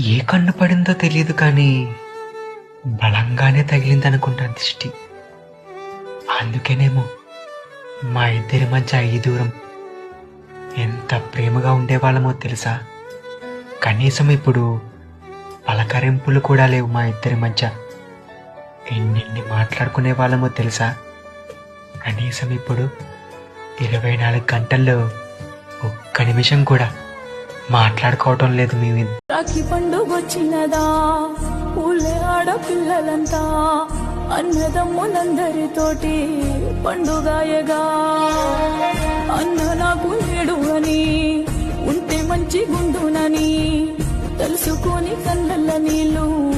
ఏ కన్ను పడిందో తెలియదు కానీ బలంగానే తగిలిందనుకుంటా దిష్టి. అందుకేనేమో మా ఇద్దరి మధ్య ఈ దూరం. ఎంత ప్రేమగా ఉండేవాళ్ళమో తెలుసా? కనీసం ఇప్పుడు పలకరింపులు కూడా లేవు మా ఇద్దరి మధ్య. ఎన్నెన్ని మాట్లాడుకునే వాళ్ళమో తెలుసా? కనీసం ఇప్పుడు 24 గంటల్లో ఒక్క నిమిషం కూడా మాట్లాడుకోవటం లేదు మేము. రాఖీ పండుగొచ్చినదా, ఊళ్ళే ఆడపిల్లలంతా అన్నదమ్ములందరితోటి పండుగాయగా. అన్న నాకు లేడు అని, ఉంటే మంచి గుండునని తెలుసుకొని కళ్ళ నీళ్ళు